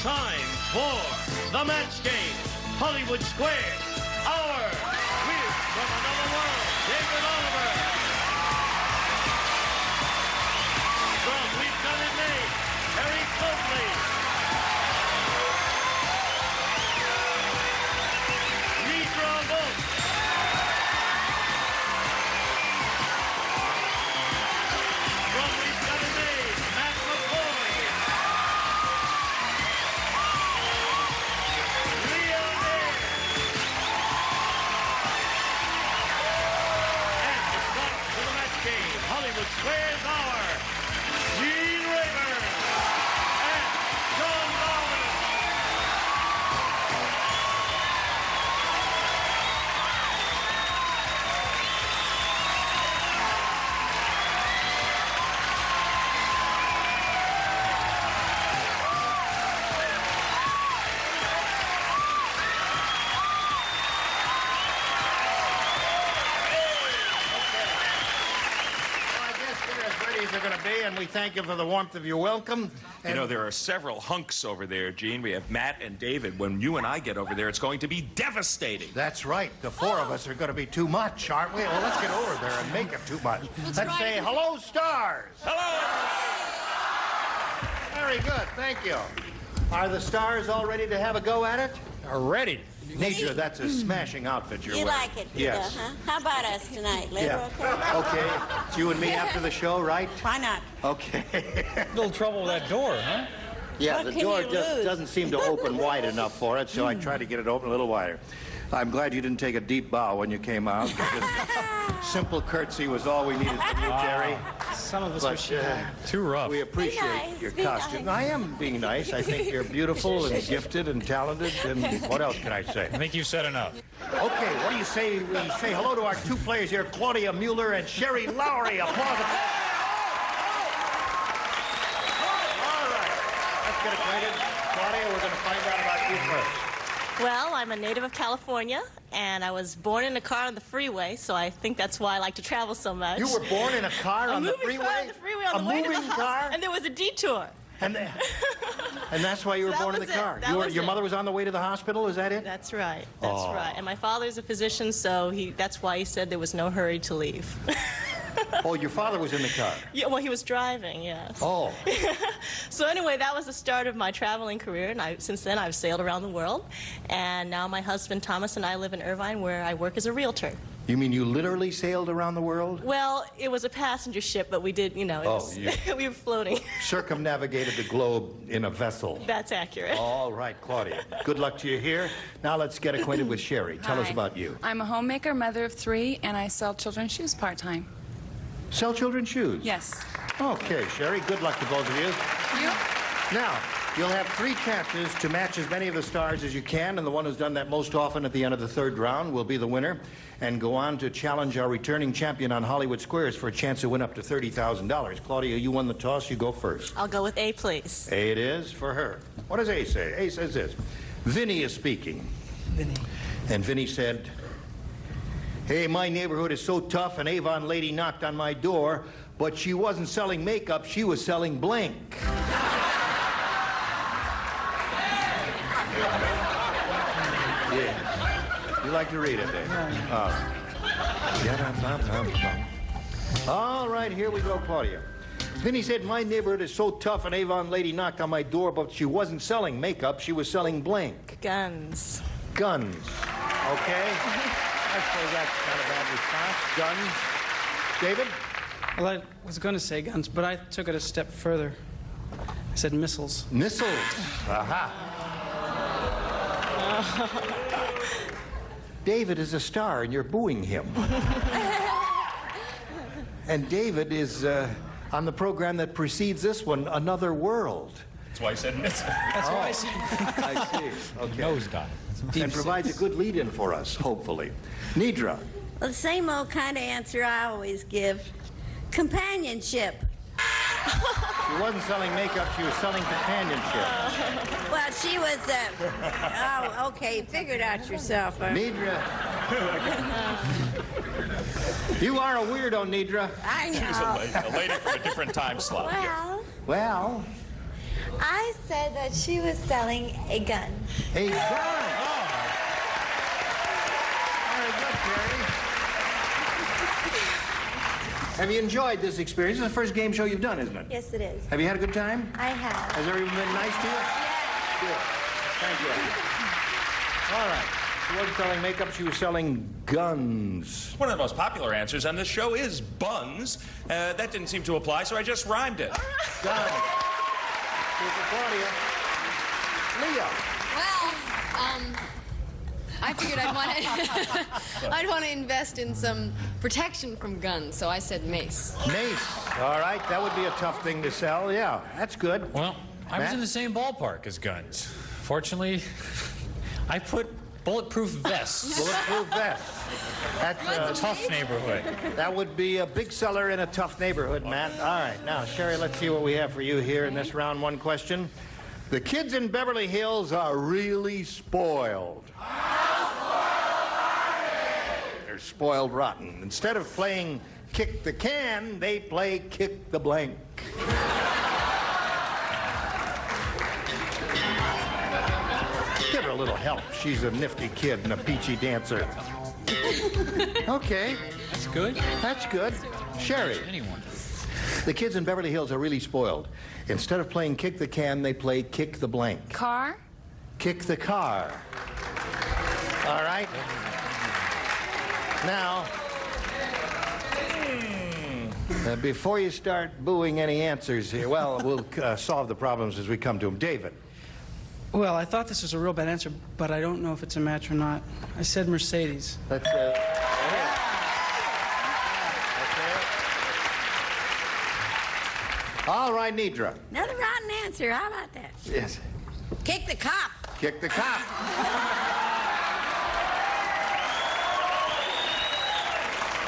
time for the match game. Hollywood Square. Our Weird from Another World, David Oliver. From We've Done It Made, Harry Copley. Nidra Wolf. From We've Done It Made, Matt McCoy. Leah Ayres. And the start to the match game, Hollywood Square's Hour. Gene Rayburn and John Garland. They're going to be, and we thank you for the warmth of your welcome. You know, there are several hunks over there, Gene. We have Matt and David. When you and I get over there, it's going to be devastating. That's right. The four of us are going to be too much, aren't we? Well, let's get over there and make it too much. Let's say hello, stars. Hello! Very good. Thank you. Are the stars all ready to have a go at it? Ready. Nidra, that's a smashing outfit you're You wearing. like it, Yes. huh? How about us tonight? Liver, Yeah. okay? Okay. It's you and me after the show, right? Why not? Okay. Little trouble with that door, huh? Yeah, What the can door you just lose? doesn't seem to open wide enough for it, so I tried to get it open a little wider. I'm glad you didn't take a deep bow when you came out. Just simple curtsy was all we needed from you, Terry. Some of us But, wish you had. Too rough. We appreciate nice, your be costume. nice. I am being nice. I think you're beautiful and gifted and talented, and what else can I say? I think you've said enough. Okay, what do you say we say hello to our two players here, Claudia Mueller and Sherry Lowry. Applause. All right, let's get acquainted. Claudia, we're going to find out about you first. Well, I'm a native of California, and I was born in a car on the freeway, so I think that's why I like to travel so much. You were born in a car a on the moving freeway? car on the freeway on A the way to the moving house, car? and there was a detour. And that's why you were That born in was the it. car. That was Your it. mother was on the way to the hospital, is that it? That's right. That's Oh. right. And my father's a physician, so that's why he said there was no hurry to leave. Oh, your father was in the car. Yeah, well, he was driving, yes. Oh. So anyway, that was the start of my traveling career, and since then I've sailed around the world. And now my husband Thomas and I live in Irvine, where I work as a realtor. You mean you literally sailed around the world? Well, it was a passenger ship, but we did, you know, we were floating. Circumnavigated the globe in a vessel. That's accurate. All right, Claudia. Good luck to you here. Now let's get acquainted with Sherry. Tell us Hi. about you. I'm a homemaker, mother of 3, and I sell children's shoes part-time. Sell children's shoes? Yes. Okay, Sherry, good luck to both of you. You? Now, you'll have 3 chances to match as many of the stars as you can, and the one who's done that most often at the end of the 3rd round will be the winner and go on to challenge our returning champion on Hollywood Squares for a chance to win up to $30,000. Claudia, you won the toss. You go first. I'll go with A, please. A it is for her. What does A say? A says this. Vinny is speaking. Vinny. And Vinny said, "Hey, my neighborhood is so tough, an Avon lady knocked on my door, but she wasn't selling makeup, she was selling blank." Yeah. You like to read it, Dave? All right. All right, here we go, Claudia. Then he said, "My neighborhood is so tough, an Avon lady knocked on my door, but she wasn't selling makeup, she was selling blank." Guns. Guns. Okay. I suppose that's not a bad response. Guns. David? Well, I was going to say guns, but I took it a step further. I said missiles. Missiles. Aha. David is a star, and you're booing him. And David is on the program that precedes this one, Another World. That's why I said miss. That's why I said. I see. Okay. Nosedive. And provides a good lead-in for us, hopefully. Nidra. Well, the same old kind of answer I always give. Companionship. She wasn't selling makeup, she was selling companionship. Well, she was, oh, okay, figure it out yourself. Nidra. You are a weirdo, Nidra. I She's know. a lady from a different time slot. Well, Well, I said that she was selling a gun. A gun. Very good, Terry. Have you enjoyed this experience? This is the first game show you've done, isn't it? Yes, it is. Have you had a good time? I have. Has everyone been nice to you? Yes. Good. Thank you. All right. She wasn't selling makeup, she was selling guns. One of the most popular answers on this show is buns. That didn't seem to apply, so I just rhymed it. Guns. Super Claudia. Leah. Well, I figured I'd want to invest in some protection from guns, so I said mace. Mace. All right, that would be a tough thing to sell. Yeah, that's good. Well, I was Matt? in the same ballpark as guns. Fortunately, I put bulletproof vests. Bulletproof vest. That's A tough neighborhood. That would be a big seller in a tough neighborhood, Matt. All right, now, Sherry, let's see what we have for you here in this round one question. The kids in Beverly Hills are really spoiled. They're spoiled rotten. Instead of playing kick the can, they play kick the blank. Give her a little help. She's a nifty kid and a peachy dancer. Okay. That's good. That's good. Sherry. Anyone. The kids in Beverly Hills are really spoiled. Instead of playing kick the can, they play kick the blank. Car? Kick the car. All right? Now, before you start booing any answers here, well, we'll solve the problems as we come to them. David. Well, I thought this was a real bad answer, but I don't know if it's a match or not. I said Mercedes. That's all right, Nidra. Another rotten answer. How about that? Yes. Kick the cop. Kick the cop.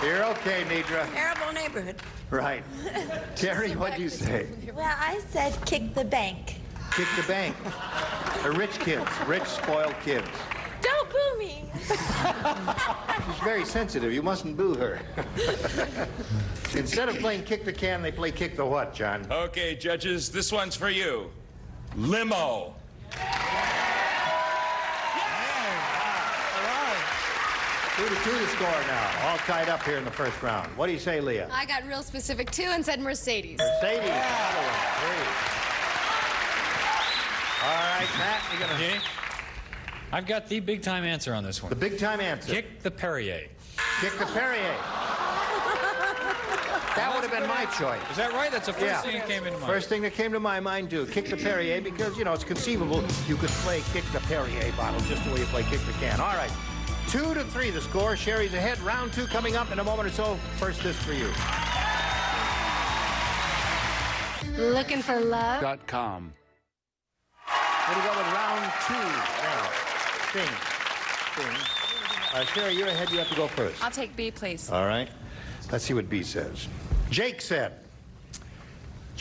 You're okay, Nidra. Terrible neighborhood. Right. Terry, what'd you say? Well, I said kick the bank. Kick the bank. The rich kids. Rich, spoiled kids. Don't boo me. She's very sensitive. You mustn't boo her. Instead of playing kick the can, they play kick the what, John? Okay, judges, this one's for you. Limo. 2-2 the score now. All tied up here in the first round. What do you say, Leah? I got real specific, too, and said Mercedes. Mercedes. All right, Matt, you're gonna... Okay. I've got the big-time answer on this one. The big-time answer. Kick the Perrier. Kick the Perrier. That would have been my choice. Is that right? That's the first thing that came into mind. First thing that came to my mind, too. Kick the Perrier, because, you know, it's conceivable you could play kick the Perrier bottle just the way you play kick the can. All right. 2-3 the score. Sherry's ahead. Round two coming up in a moment or so. First, this for you. Looking for love? .com. We're going to go with round two now. Sting. Sherry, you're ahead. You have to go first. I'll take B, please. All right. Let's see what B says. Jake said,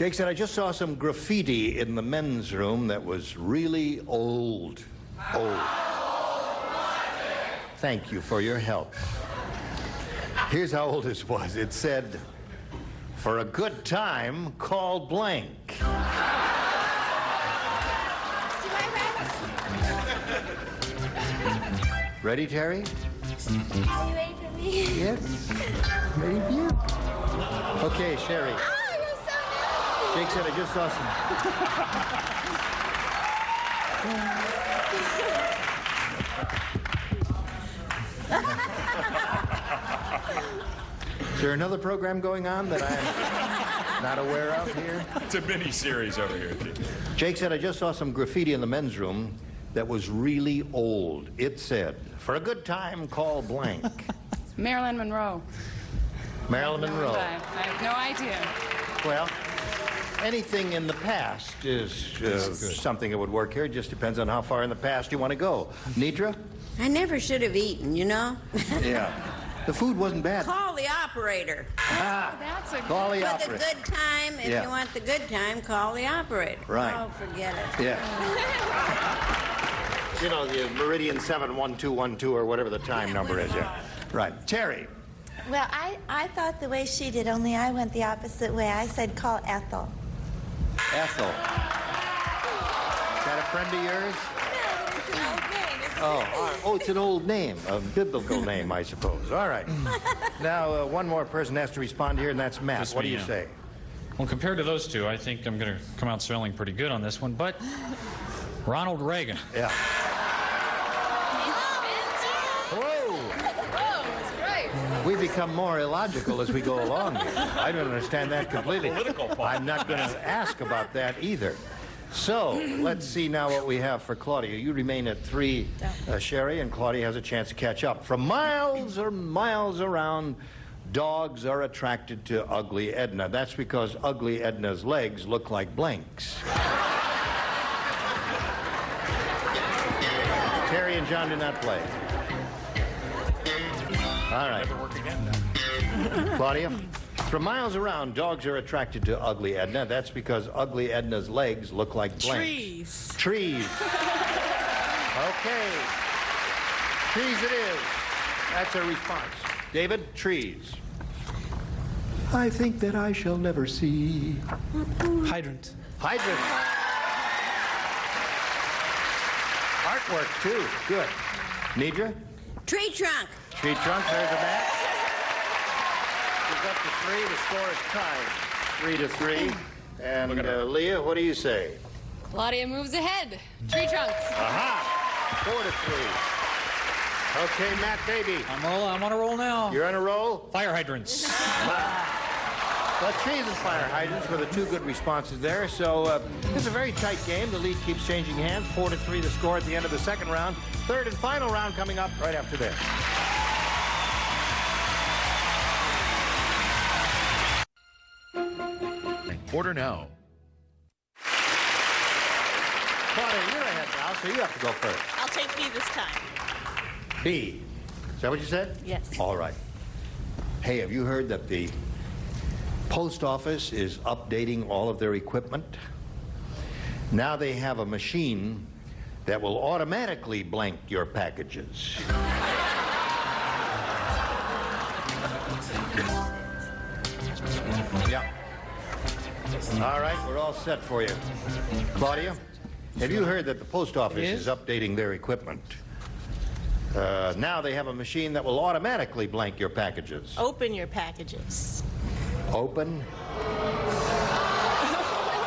I just saw some graffiti in the men's room that was really old. Old. Thank you for your help. Here's how old this was. It said, for a good time, call blank. Ready, Terry? Are you ready for me? Yes. Ready for you? Okay, Sherry. Oh, you're so nasty. Jake said I just saw some... Is there another program going on that I'm not aware of here? It's a mini-series over here. Jake said I just saw some graffiti in the men's room that was really old. It said, for a good time, call blank. Marilyn Monroe. Marilyn Monroe. I have no idea. Well, anything in the past is something that would work here. It just depends on how far in the past you want to go. Nidra? I never should have eaten, you know? Yeah. The food wasn't bad. Call the operator. Ah, That's a call the For the operator. good time, if you want the good time, call the operator. Right. Oh, forget it. Yeah. You know, the Meridian 71212 or whatever the time number is, yeah. Right. Terry. Well, I thought the way she did, only I went the opposite way. I said call Ethel. Ethel. friend of yours? No, it's an old name. It's Oh, all right. Oh, it's an old name, a biblical name, I suppose. All right. Now, one more person has to respond here, and that's Matt. Just What do me, you yeah. say? Well, compared to those two, I think I'm going to come out smelling pretty good on this one, but Ronald Reagan. Yeah. Whoa! Whoa, that's great. We become more illogical as we go along here. I don't understand that completely. I'm not going to ask about that either. So, let's see now what we have for Claudia. You remain at 3, Sherry, and Claudia has a chance to catch up. From miles or miles around, dogs are attracted to Ugly Edna. That's because Ugly Edna's legs look like blanks. Terry and John do not play. All right. Never work again now. Claudia? From miles around, dogs are attracted to Ugly Edna. That's because Ugly Edna's legs look like blanks. Trees. Trees. Okay. Trees it is. That's her response. David, trees. I think that I shall never see. Hydrant. Hydrant. Artwork, too. Good. Nidra? Tree trunk. Tree trunk, there's a match. She's up to 3. The score is tied. 3-3. And Leah, what do you say? Claudia moves ahead. Tree trunks. Aha! 4-3. Okay, Matt Baby. I'm on a roll now. You're on a roll? Fire hydrants. Well, trees and fire hydrants were the 2 good responses there. So it's a very tight game. The lead keeps changing hands. 4-3 the score at the end of the second round. Third and final round coming up right after this. Order now. Claudia, you're ahead now, so you have to go first. I'll take B this time. B. Is that what you said? Yes. All right. Hey, have you heard that the post office is updating all of their equipment? Now they have a machine that will automatically blank your packages. Yeah. All right, we're all set for you. Claudia, have you heard that the post office is updating their equipment? Now they have a machine that will automatically blank your packages. Open your packages. Open?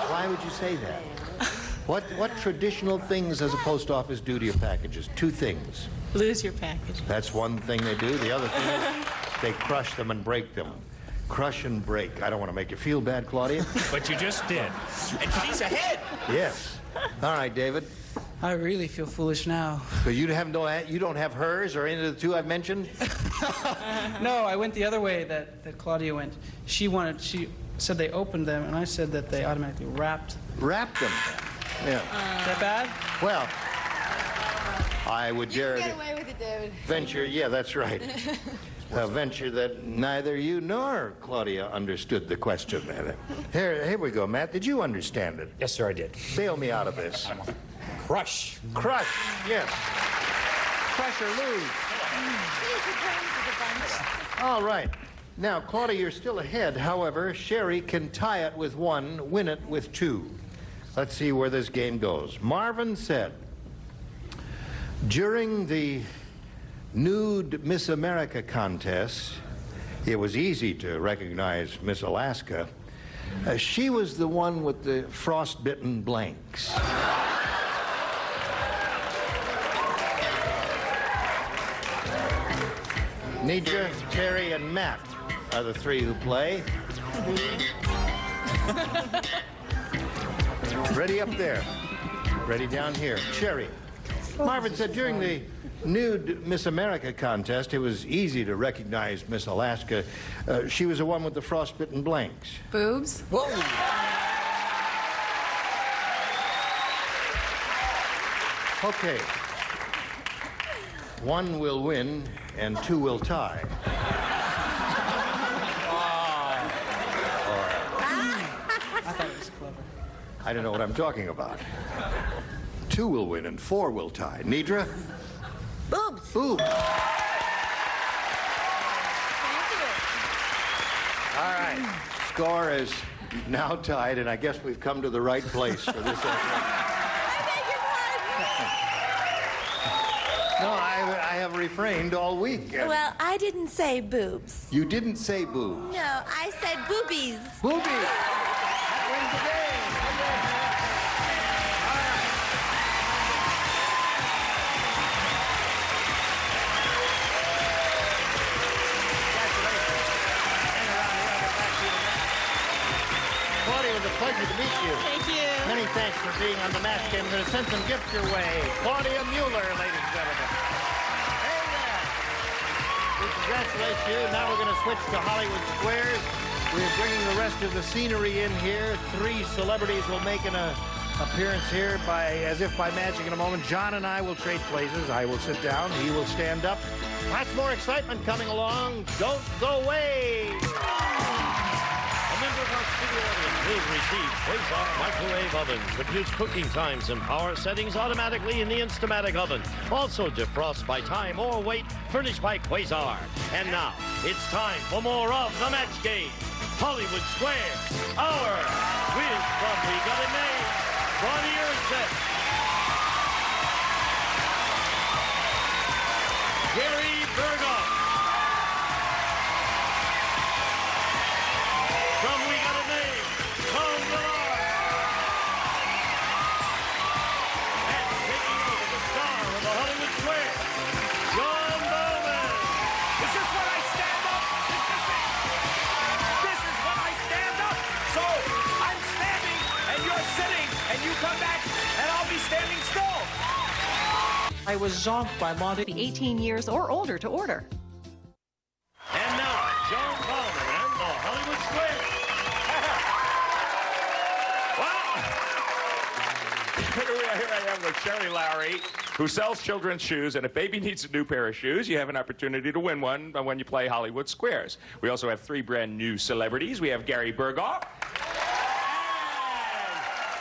Why would you say that? What traditional things does a post office do to your packages? 2 things. Lose your package. That's one thing they do. The other thing is they crush them and break them. Crush and break. I don't want to make you feel bad, Claudia. But you just did. And she's ahead. Yes. All right, David. I really feel foolish now. So you don't have hers or any of the 2 I've mentioned? No, I went the other way that Claudia went. She said they opened them, and I said that they automatically wrapped. Wrapped them. Yeah. Is that bad? Well, I would You dare can get to away with it, David. venture, yeah, that's right. A venture that neither you nor Claudia understood the question. Here we go, Matt. Did you understand it? Yes, sir, I did. Bail me out of this. Crush. Crush, yes. Crush or lose. He's the brains of the bunch. All right. Now, Claudia, you're still ahead. However, Sherry can tie it with 1, win it with 2. Let's see where this game goes. Marvin said, during the nude Miss America contest, it was easy to recognize Miss Alaska. She was the one with the frostbitten blanks. Nidra, Terry, and Matt are the 3 who play. Ready up there. Ready down here. Cherry. Marvin said during the nude Miss America contest, it was easy to recognize Miss Alaska. She was the one with the frostbitten blanks. Boobs? Whoa! Okay. 1 will win and 2 will tie. I thought it was clever. I don't know what I'm talking about. 2 will win and 4 will tie. Nidra? Boobs. Boobs. Thank you. All right. Score is now tied, and I guess we've come to the right place for this. I beg your have refrained all week. Well, I didn't say boobs. You didn't say boobs. No, I said boobies. Boobies. That wins the game. Claudia, it was a pleasure to meet you. Thank you. Many thanks for being on the match game. I'm going to send some gifts your way. Claudia Mueller, ladies and gentlemen. Hey there. We congratulate you. Now we're going to switch to Hollywood Squares. We're bringing the rest of the scenery in here. 3 celebrities will make an appearance here as if by magic in a moment. John and I will trade places. I will sit down. He will stand up. Lots more excitement coming along. Don't go away. A member of our studio audience will receive Quasar microwave ovens that use cooking times and power settings automatically in the Instamatic oven. Also defrost by time or weight, furnished by Quasar. And now, it's time for more of the match game. Hollywood Squares, our quiz from We Got It Made. Claudia Urset. Gary Burghoff. From We Got It Made, Tom Millard. And taking over the star of the Hollywood Squares, John Bowman. This is when I stand up. This is when I stand up. So I'm standing and you're sitting and you come back and I'll be standing still. I was zonked by Monty. Be 18 years or older to order. And now, John Bowman and the Hollywood Squares. Here I am with Sherry Lowry, who sells children's shoes, and if baby needs a new pair of shoes, you have an opportunity to win one when you play Hollywood Squares. We also have 3 brand new celebrities. We have Gary Burghoff, and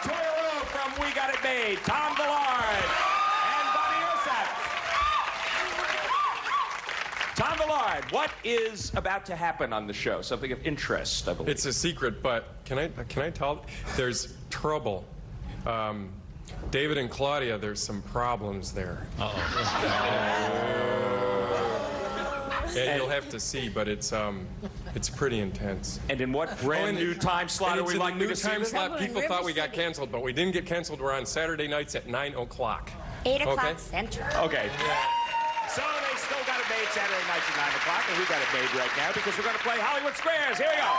Toyota from We Got It Made, Tom Villard, and Bonnie Urset. Tom Villard, what is about to happen on the show? Something of interest, I believe. It's a secret, but can I tell? There's trouble. David and Claudia, there's some problems there. And you'll have to see, but it's pretty intense. And in what brand new time slot are we likely to see this? New time slot. People thought we got canceled, but we didn't get canceled. We're on Saturday nights at 9 o'clock. 8 o'clock Okay? Central. Okay. So they still got it made Saturday nights at 9 o'clock, and we got it made right now because we're going to play Hollywood Squares. Here we go.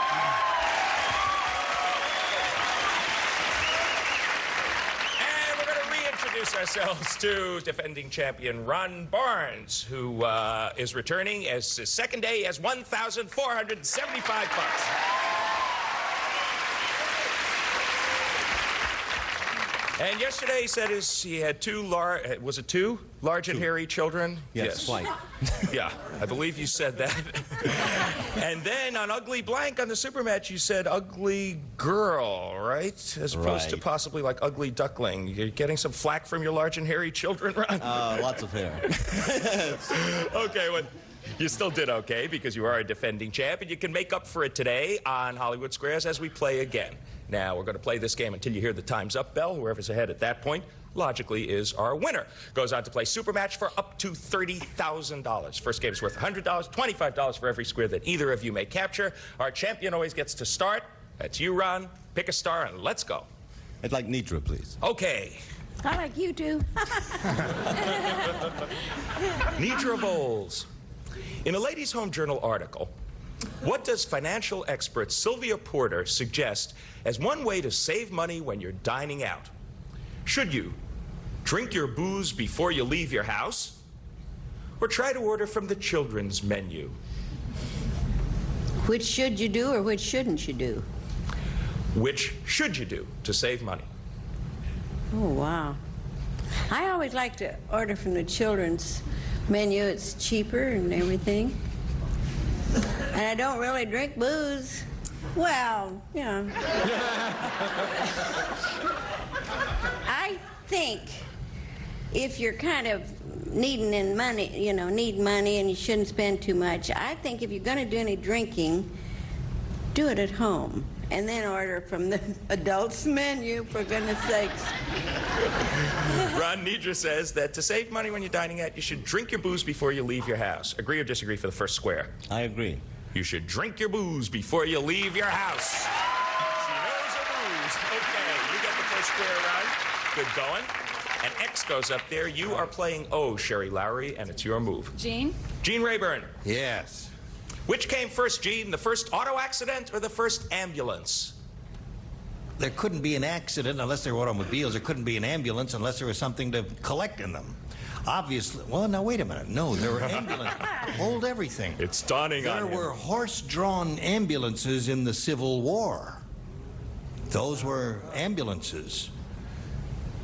Introduce ourselves to defending champion Ron Barnes, who is returning as his second day as $1,475. And yesterday he said he had 2 large and hairy children? Yes. White. Yeah, I believe you said that. And then on Ugly Blank on the Supermatch, you said ugly girl, right? As opposed to possibly like ugly duckling. You're getting some flack from your large and hairy children, Ron? Lots of hair. Okay, well, you still did okay because you are a defending champ, and you can make up for it today on Hollywood Squares as we play again. Now, we're going to play this game until you hear the time's up bell. Whoever's ahead at that point, logically, is our winner. Goes on to play Supermatch for up to $30,000. First game's worth $100, $25 for every square that either of you may capture. Our champion always gets to start. That's you, Ron. Pick a star, and let's go. I'd like Nitra, please. Okay. I like you too. Nitra Bowles. In a Ladies' Home Journal article, what does financial expert Sylvia Porter suggest as one way to save money when you're dining out? Should you drink your booze before you leave your house? Or try to order from the children's menu? Which should you do or which shouldn't you do? Which should you do to save money? Oh, wow. I always like to order from the children's menu. It's cheaper and everything. And I don't really drink booze. Well, you know. I think if you're kind of needing money, need money and you shouldn't spend too much, I think if you're going to do any drinking, do it at home. And then order from the adults' menu, for goodness sakes. Ron, Nidra says that to save money when you're dining out, you should drink your booze before you leave your house. Agree or disagree for the first square? I agree. You should drink your booze before you leave your house. She knows her booze. Okay, you get the first square, Ron. Good going. And X goes up there. You are playing O, Sherry Lowry, and it's your move. Gene? Gene Rayburn. Yes. Which came first, Gene? The first auto accident or the first ambulance? There couldn't be an accident unless there were automobiles. There couldn't be an ambulance unless there was something to collect in them. Obviously. Well, now, wait a minute. No, there were ambulances. Hold everything. It's dawning on you. There were horse-drawn ambulances in the Civil War. Those were ambulances.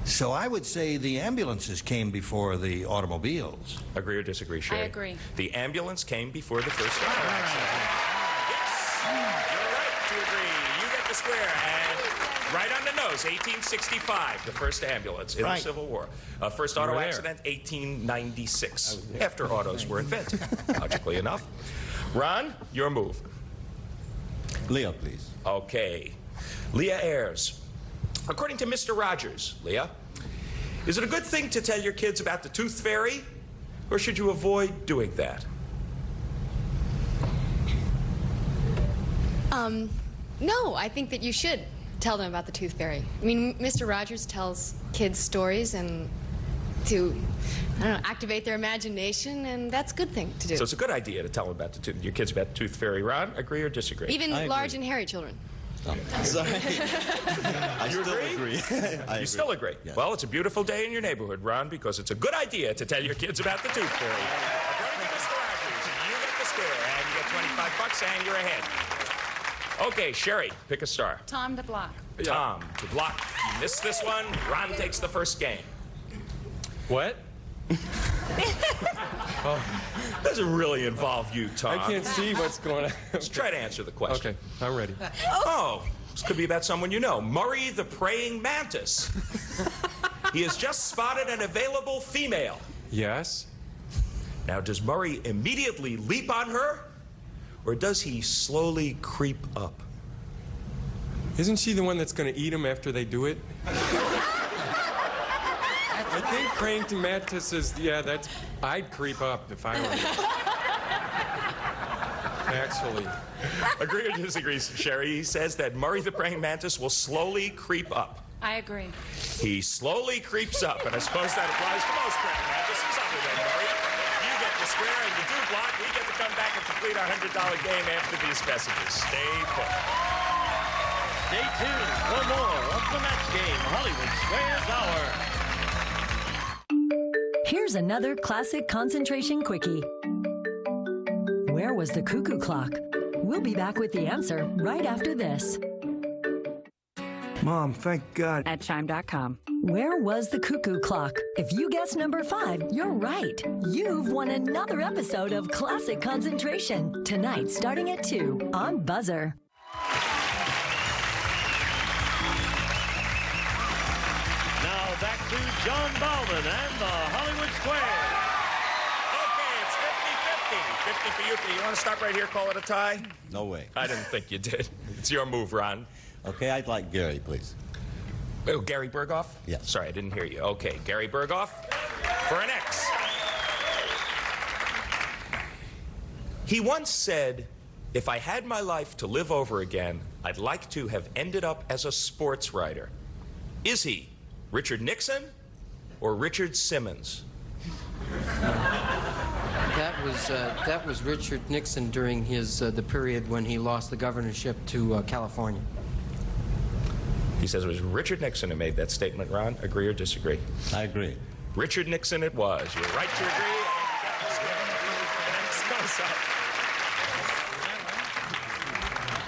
So I would say the ambulances came before the automobiles. Agree or disagree, Sherry? I agree. The ambulance came before the first auto accident. Yes, you're right to agree. You get the square. And right on the nose, 1865, the first ambulance in the Civil War. First auto accident, 1896, after autos were invented, logically enough. Ron, your move. Leah, please. Okay. Leah Ayres. According to Mr. Rogers, Leah, is it a good thing to tell your kids about the Tooth Fairy, or should you avoid doing that? No, I think that you should tell them about the Tooth Fairy. I mean, Mr. Rogers tells kids stories and to, I don't know, activate their imagination, and that's a good thing to do. So it's a good idea to tell them about your kids about the Tooth Fairy. Ron, agree or disagree? Even large and hairy children. Sorry. I still agree. You still agree? Yeah. Well, it's a beautiful day in your neighborhood, Ron, because it's a good idea to tell your kids about the Tooth Fairy. According to Mr. Rogers, you get the square, and you get $25, and you're ahead. Okay, Sherry, pick a star. Tom to block. Tom to block. You missed this one. Ron takes the first game. What? Doesn't really involve you, Tom. I can't see what's going on. Let's try to answer the question. Okay, I'm ready. Oh, this could be about someone you know. Murray the praying mantis. He has just spotted an available female. Yes? Now, does Murray immediately leap on her, or does he slowly creep up? Isn't she the one that's going to eat them after they do it? I think praying to mantises, yeah, that's... I'd creep up if I were you. Actually. Agree or disagree, Sherry? He says that Murray the praying mantis will slowly creep up. I agree. He slowly creeps up, and I suppose that applies to most praying mantises other than Murray. You get the square, and you do block. We get to come back and complete our $100 game after these messages. Stay put. Stay tuned for more of the match game, Hollywood Squares Hour. Here's another classic concentration quickie. Where was the cuckoo clock? We'll be back with the answer right after this. Mom, thank God. At Chime.com. Where was the cuckoo clock? If you guessed number 5, you're right. You've won another episode of Classic Concentration. Tonight, starting at 2 on Buzzer. Now back to John Bowman and the Hollywood Square. Okay, it's 50-50. 50 for you. You want to stop right here, call it a tie? No way. I didn't think you did. It's your move, Ron. Okay, I'd like Gary, please. Oh, Gary Berghoff? Yeah. Sorry, I didn't hear you. Okay, Gary Berghoff for an X. He once said, if I had my life to live over again, I'd like to have ended up as a sports writer. Is he Richard Nixon or Richard Simmons? That was Richard Nixon during his the period when he lost the governorship to California. He says it was Richard Nixon who made that statement. Ron, agree or disagree? I agree. Richard Nixon it was. You're right to agree.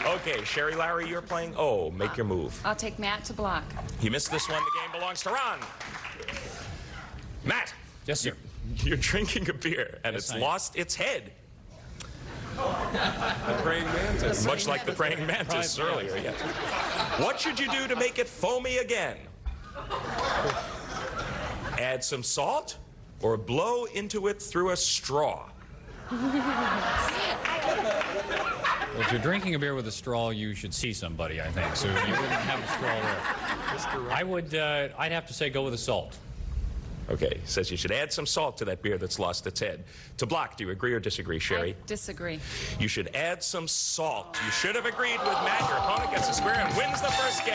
Okay, Sherry Lowry, you're playing O. Make your move. I'll take Matt to block. You missed this one. The game belongs to Ron. Matt. Yes, sir. You're drinking a beer, and it's lost its head. The praying mantis. Much like the praying mantis earlier, yes. What should you do to make it foamy again? Add some salt or blow into it through a straw? Well, if you're drinking a beer with a straw, you should see somebody, I think. So you wouldn't have a straw there. I'd have to say go with the salt. Okay, says you should add some salt to that beer that's lost its head. To block, do you agree or disagree, Sherry? I disagree. You should add some salt. You should have agreed with Matt. Your opponent gets a square and wins the first game.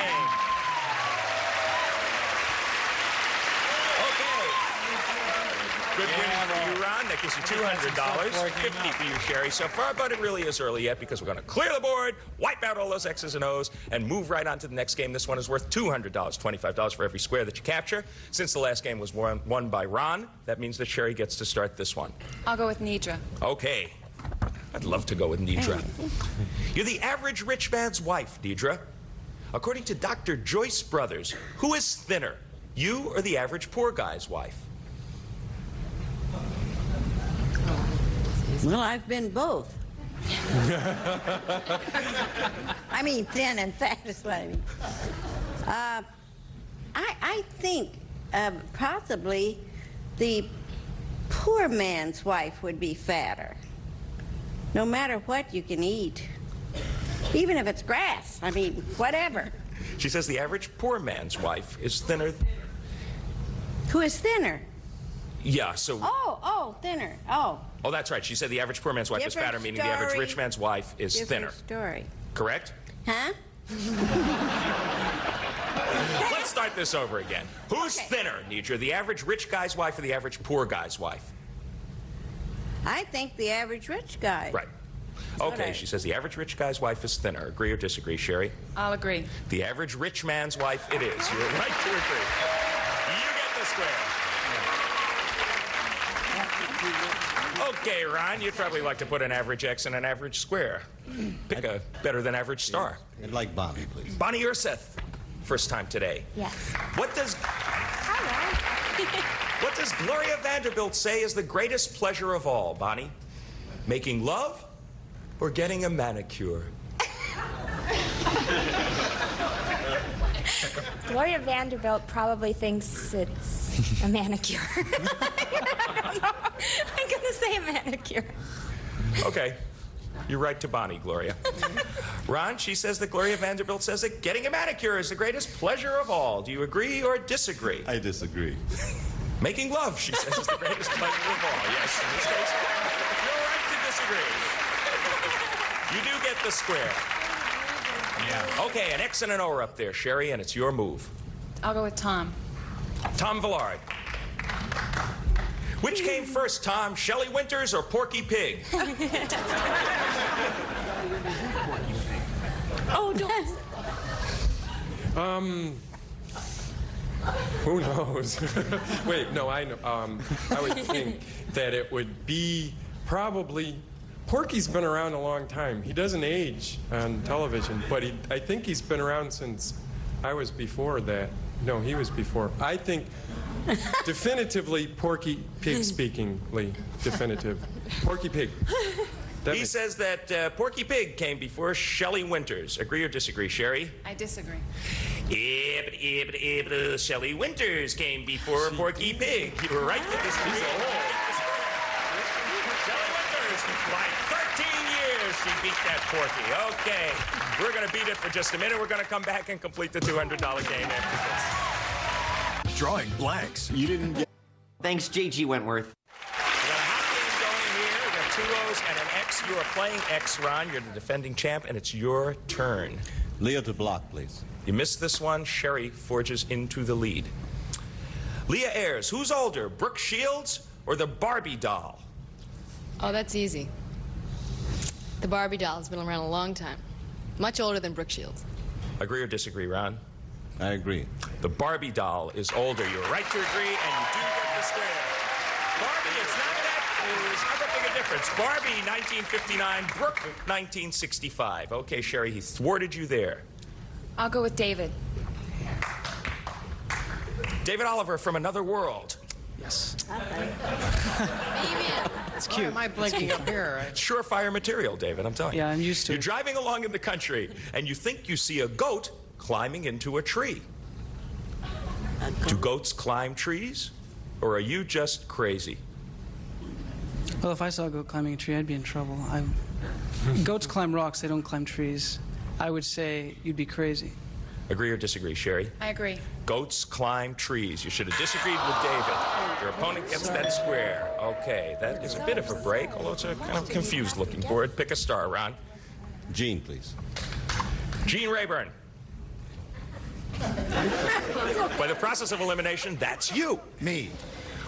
Good win for you, Ron. That gives you $200. $50 for you, Sherry. So far, but it really is early yet because we're going to clear the board, wipe out all those X's and O's, and move right on to the next game. This one is worth $200, $25 for every square that you capture. Since the last game was won by Ron, that means that Sherry gets to start this one. I'll go with Nidra. Okay. I'd love to go with Nidra. You're the average rich man's wife, Nidra. According to Dr. Joyce Brothers, who is thinner, you or the average poor guy's wife? Well, I've been both. I mean, thin and fat is what I mean. I think possibly the poor man's wife would be fatter. No matter what you can eat. Even if it's grass. I mean, whatever. She says the average poor man's wife is thinner. Who is thinner? Yeah, so... Oh, thinner. Oh, that's right. She said the average poor man's wife is fatter, meaning the average rich man's wife is thinner. Story. Correct? Huh? Let's start this over again. Who's thinner, Nidra? The average rich guy's wife or the average poor guy's wife? I think the average rich guy. Right. Okay, she says the average rich guy's wife is thinner. Agree or disagree, Sherry? I'll agree. The average rich man's wife it is. You're right to agree. You get the square. Okay, Ron, you'd probably like to put an average X in an average square. Pick a better than average star. I'd like Bonnie, please. Bonnie Urseth, first time today. Yes. What does Gloria Vanderbilt say is the greatest pleasure of all, Bonnie? Making love or getting a manicure? Gloria Vanderbilt probably thinks it's a manicure. I don't know. I'm going to say a manicure. Okay. You're right to Bonnie, Gloria. Ron, she says that Gloria Vanderbilt says that getting a manicure is the greatest pleasure of all. Do you agree or disagree? I disagree. Making love, she says, is the greatest pleasure of all. Yes, in this case, you're right to disagree. You do get the square. Yeah. Okay, an X and an O are up there, Sherry, and it's your move. I'll go with Tom. Tom Villard. Which came first, Tom? Shelley Winters or Porky Pig? Oh, don't. Who knows? Wait, no, I know. I would think that it would be probably... Porky's been around a long time. He doesn't age on television, but I think he's been around since I was before that. No, he was before. I think definitively Porky Pig speakingly. Definitive. Porky Pig. He says that Porky Pig came before Shelley Winters. Agree or disagree, Sherry? I disagree. Shelley Winters came before Porky Pig. You were right to disagree. Shelley Winters, by 13 years, she beat that Porky. Okay, we're going to beat it for just a minute. We're going to come back and complete the $200 game after this. Drawing blanks. You didn't get... Thanks, J.G. Wentworth. Two O's and an X. You are playing X, Ron. You're the defending champ, and it's your turn. Leo to block, please. You missed this one. Sherry forges into the lead. Leah Ayres, who's older, Brooke Shields or the Barbie doll? Oh, that's easy. The Barbie doll has been around a long time. Much older than Brooke Shields. Agree or disagree, Ron? I agree. The Barbie doll is older. You're right to agree, and you do get the square. Barbie, it's not that big a difference. Barbie, 1959. Brooke, 1965. Okay, Sherry, he thwarted you there. I'll go with David. David Oliver from Another World. Yes. It's cute. Why am I blinking up here? It's surefire material, David, I'm telling you. Yeah, I'm used to it. You're driving along in the country, and you think you see a goat climbing into a tree. Do goats climb trees? Or are you just crazy? Well, if I saw a goat climbing a tree, I'd be in trouble. Goats climb rocks, they don't climb trees. I would say you'd be crazy. Agree or disagree, Sherry? I agree. Goats climb trees. You should have disagreed with David. Your opponent gets that square. Okay, that is a bit of a break, although it's a kind of confused-looking board. Pick a star, Ron. Gene, please. Gene Rayburn. By the process of elimination, that's you. Me.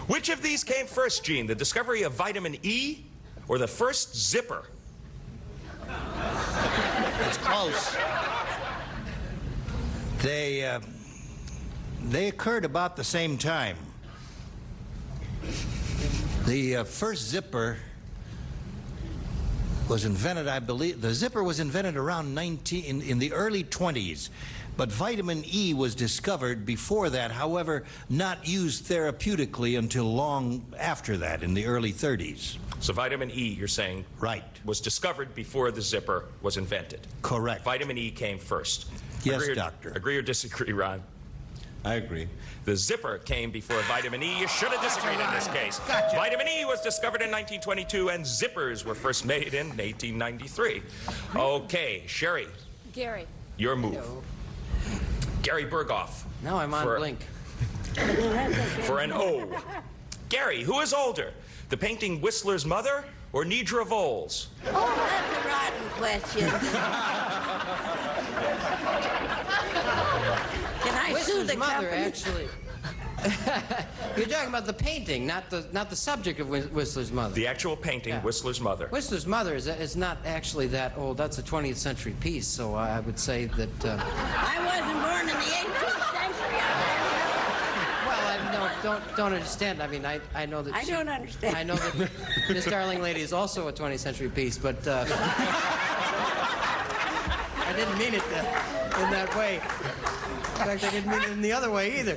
Which of these came first, Gene? The discovery of vitamin E or the first zipper? It's close. They occurred about the same time. The first zipper was invented, I believe, the zipper was invented around in the early 20s. But vitamin E was discovered before that, however, not used therapeutically until long after that, in the early 30s. So vitamin E, you're saying, right, was discovered before the zipper was invented. Correct. Vitamin E came first. Yes, doctor. Agree or disagree, Ron? I agree. The zipper came before vitamin E. You should have disagreed in this case. Gotcha. Vitamin E was discovered in 1922, and zippers were first made in 1893. Okay, Sherry. Gary. Your move. Gary Berghoff. Now I'm on Blink. For an O. Gary, who is older? The painting Whistler's Mother or Nedra Voles? Oh, that's a rotten question. Can I sue the mother, company? actually. You're talking about the painting, not the subject of Whistler's Mother. The actual painting, Whistler's Mother. Whistler's Mother is not actually that old. That's a 20th century piece, so I would say that... I wasn't born in the 18th century. Well, don't understand. I mean, I know that... I don't understand. I know that Miss Darling Lady is also a 20th century piece, but... I didn't mean it in that way. In fact, I didn't mean it in the other way either.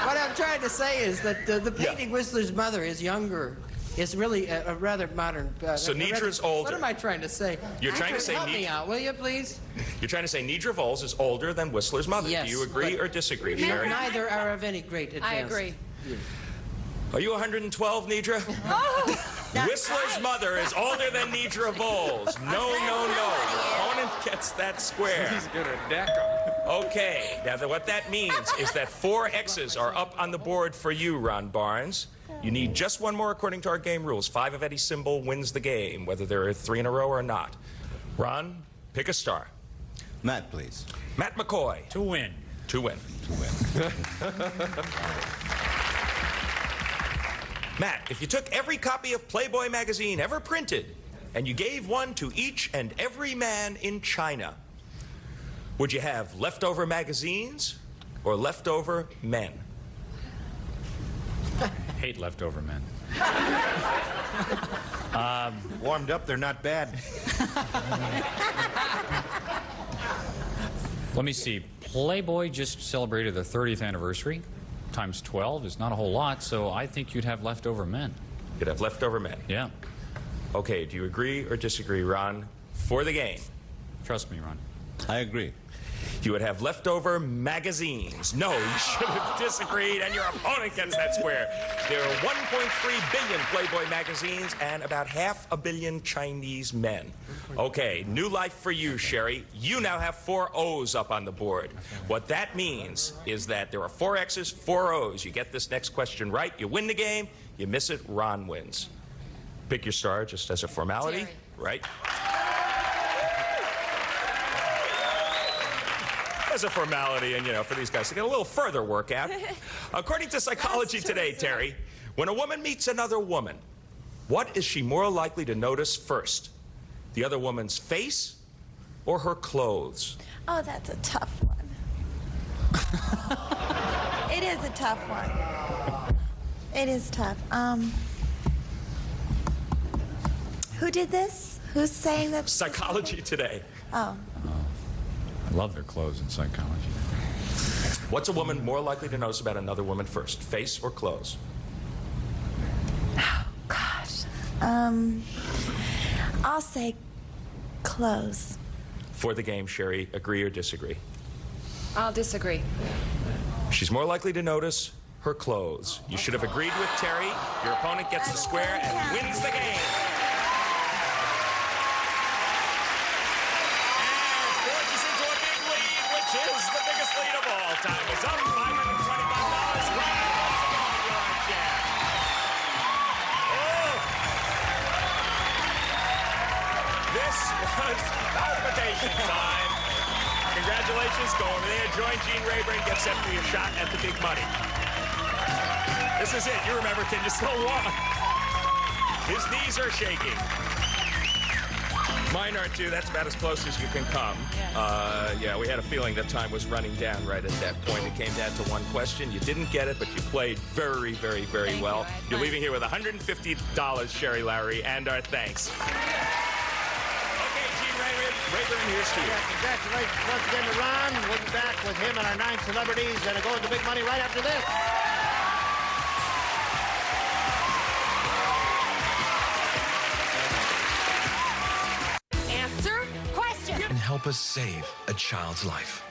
What I'm trying to say is that the painting Whistler's Mother is younger. It's really a rather modern... So Nedra's older. What am I trying to say? You're trying to say help me out, will you, please? You're trying to say Nedra Voles is older than Whistler's Mother. Yes, Do you agree or disagree, Sherry? Neither are of any great advance. I agree. Are you 112, Nedra? Oh, Whistler's Mother is older than Nedra Voles. No. Opponent gets that square. He's gonna deck him. Okay, now what that means is that 4 X's are up on the board for you, Ron Barnes. You need just one more according to our game rules. 5 of Eddie's symbol wins the game, whether there are 3 in a row or not. Ron, pick a star. Matt, please. Matt McCoy. To win. To win. Matt, if you took every copy of Playboy magazine ever printed and you gave one to each and every man in China, would you have leftover magazines or leftover men? Hate leftover men. Warmed up, they're not bad. Let me see. Playboy just celebrated their 30th anniversary. Times 12 is not a whole lot, so I think you'd have leftover men. You'd have leftover men? Yeah. Okay, do you agree or disagree, Ron, for the game? Trust me, Ron. I agree. You would have leftover magazines. No, you should have disagreed, and your opponent gets that square. There are 1.3 billion Playboy magazines and about 500 million Chinese men. Okay, new life for you, Sherry. You now have 4 O's up on the board. What that means is that there are 4 X's, 4 O's. You get this next question right, you win the game. You miss it, Ron wins. Pick your star just as a formality. Jerry. Right? As a formality, and for these guys to get a little further workout. According to Psychology Today, Terry, when a woman meets another woman, what is she more likely to notice first? The other woman's face or her clothes? Oh, that's a tough one. It is a tough one. It is tough. Who did this? Who's saying that? Psychology Today. Oh. I love their clothes in psychology. What's a woman more likely to notice about another woman first, face or clothes? Oh, gosh. I'll say clothes. For the game, Sherry, agree or disagree? I'll disagree. She's more likely to notice her clothes. You should have agreed with Terry. Your opponent gets the square and wins the game. match is the biggest lead of all. Time is up. $525. Ron, once again, you're our champ. Oh. This was palpitation time. Congratulations. Go over there. Join Gene Rayburn. Get set for your shot at the big money. This is it. You remember, can you still walk? His knees are shaking. Mine are too. That's about as close as you can come. Yeah, we had a feeling that time was running down right at that point. It came down to one question. You didn't get it, but you played very, very, very well. You're leaving here with $150, Sherry Lowry, and our thanks. Okay, Gene Rayburn, here's to you. Yeah, congratulations once again to Ron. We'll be back with him and our 9 celebrities and go into big money right after this. And help us save a child's life.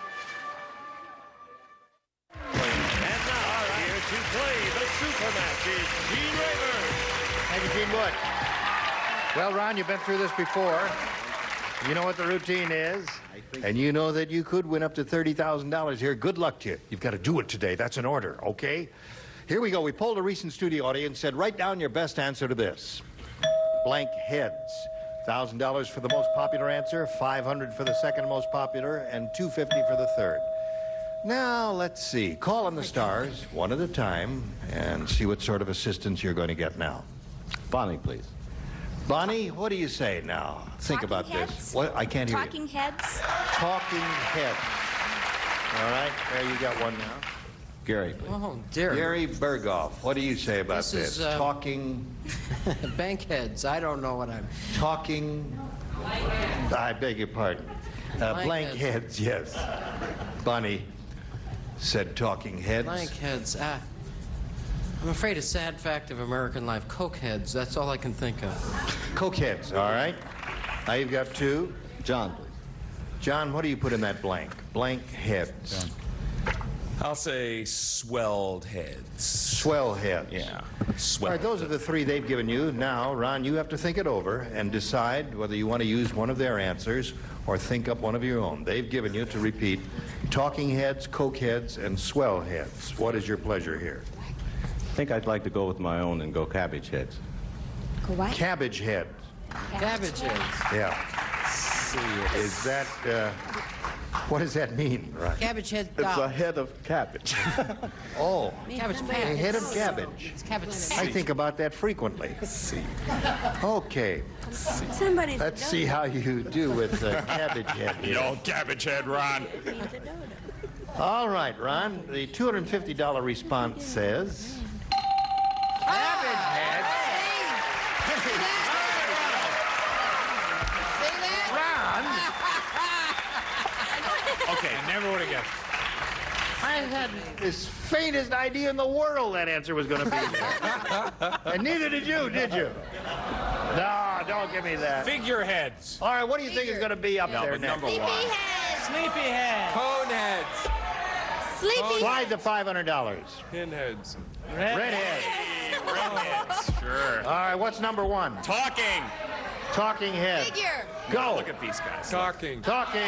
And now, here to play the super match is Gene Rayburn. Thank you, Gene Wood. Well, Ron, you've been through this before. You know what the routine is. And you know that you could win up to $30,000 here. Good luck to you. You've got to do it today. That's an order, okay? Here we go. We polled a recent studio audience and said, write down your best answer to this. Blank heads. $1,000 for the most popular answer, $500 for the second most popular, and $250 for the third. Now, let's see. Call on the stars one at a time and see what sort of assistance you're going to get now. Bonnie, please. Bonnie, what do you say now? Think about this. What? I can't hear you. Talking heads. Talking heads. All right, there you got one now. Gary, please. Oh, dear. Gary Berghoff, what do you say about This this? is, Talking... Bank heads. I don't know what I'm... Talking... I beg your pardon. Blank heads, yes. Bonnie said talking heads. Blank heads. I'm afraid a sad fact of American life. Coke heads. That's all I can think of. Coke heads, all right. Now you've got two. John, please. John, what do you put in that blank? Blank heads. John. I'll say swelled heads. Swell heads. Yeah. All right, those are the three they've given you. Now, Ron, you have to think it over and decide whether you want to use one of their answers or think up one of your own. They've given you, to repeat, talking heads, coke heads, and swell heads. What is your pleasure here? I think I'd like to go with my own and go cabbage heads. Go what? Cabbage heads. Cabbage heads. Yeah. Is that, what does that mean, Ron? Cabbage head. It's a head of cabbage. Oh. Cabbage A patch. head of cabbage. It's cabbage. I think about that frequently. Okay. Somebody's Let's see how you do with cabbage head here. You old cabbage head, Ron. All right, Ron. The $250 response says... Cabbage head. Okay, never would have guessed. I had this faintest idea in the world that answer was going to be there. And neither did you? No, don't give me that. Figureheads. All right, what do you think is going to be up there next? Sleepy head. Cone heads. Sleepy Slide the $500. Pinheads. Redhead. Redheads. Sure. All right, what's number one? Talking. Talking head. figure. Go. Look at these guys. Talking. Talking.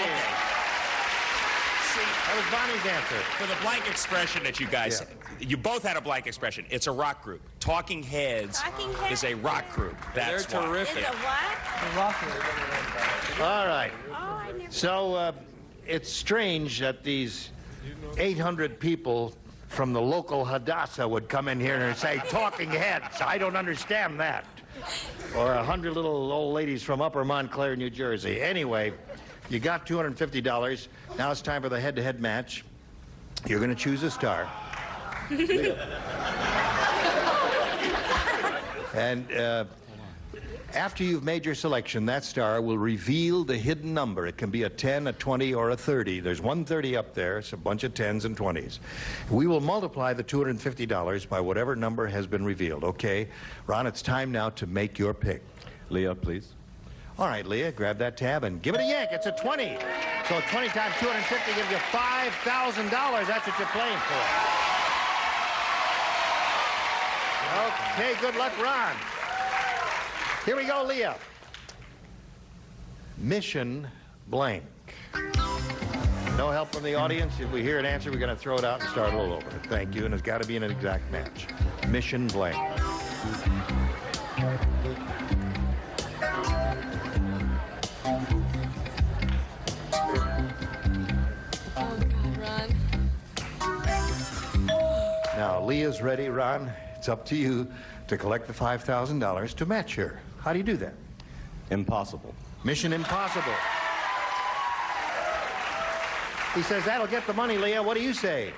See, That was Bonnie's answer. for the blank expression that you guys, you both had a blank expression. It's a rock group. Talking Heads Talking Heads? is a rock group. That's They're why. terrific. Is a what? All right. Oh, I never... So it's strange that these 800 people from the local Hadassah would come in here and say, talking heads. I don't understand that. Or 100 little old ladies from Upper Montclair, New Jersey. Anyway, you got $250. Now it's time for the head-to-head match. You're going to choose a star. And after you've made your selection, that star will reveal the hidden number. It can be a 10, a 20, or a 30. There's one 30 up there. It's a bunch of 10s and 20s. We will multiply the $250 by whatever number has been revealed, okay? Ron, it's time now to make your pick. Leah, please. All right, Leah, grab that tab and give it a yank. It's a 20. So 20 times 250 gives you $5,000. That's what you're playing for. Okay, good luck, Ron. Here we go, Leah. Mission blank. No help from the audience. If we hear an answer, we're going to throw it out and start all over. Thank you, and it's got to be an exact match. Mission blank. Now, Leah's ready. Ron, it's up to you to collect the $5,000 to match her. How do you do that? Impossible. Mission impossible. He says that'll get the money, Leah. What do you say?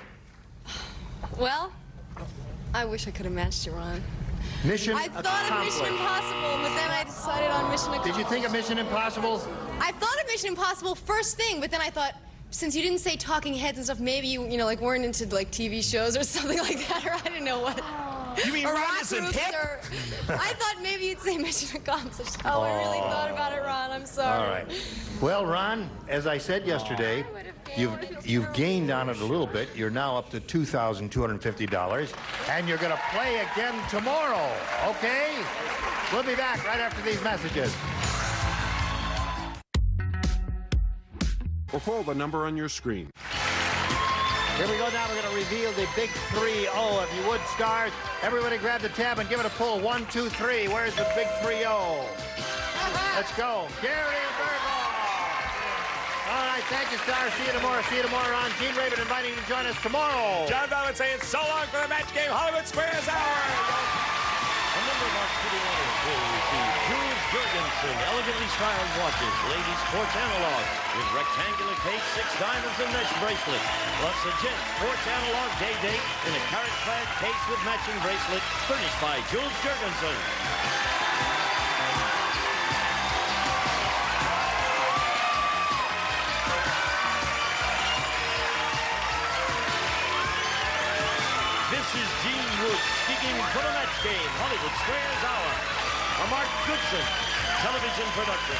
Well, I wish I could have matched you, Ron. Mission I thought of Mission Impossible, but then I decided on Mission Accomplished. Did you think of Mission Impossible? I thought of Mission Impossible first thing, but then I thought, since you didn't say talking heads and stuff, maybe you know, like weren't into like TV shows or something like that, or I didn't know what. You mean Ron isn't hip? I thought maybe you'd say Mission Accomplished. Oh, I really thought about it, Ron. I'm sorry. All right. Well, Ron, as I said yesterday, you've gained on it a little bit. You're now up to $2,250, and you're going to play again tomorrow, okay? We'll be back right after these messages. Or call the number on your screen. Here we go now. We're going to reveal the big 3-0. If you would, stars, everybody grab the tab and give it a pull. 1, 2, 3. Where's the big 3-0? Let's go. Gary Burgall. All right, thank you, stars. See you tomorrow. See you tomorrow, Ron. Gene Raven inviting you to join us tomorrow. John Bellman saying so long for the match game Hollywood Squares Hour. A member of our studio audience will receive Jules Jorgensen elegantly styled watches, ladies sports analog, with rectangular case, 6 diamonds and mesh bracelet, plus a gent sports analog day date in a carat-clad case with matching bracelet, furnished by Jules Jorgensen. This is Gene Wood speaking for the match game, Hollywood Squares Hour. A Mark Goodson television production.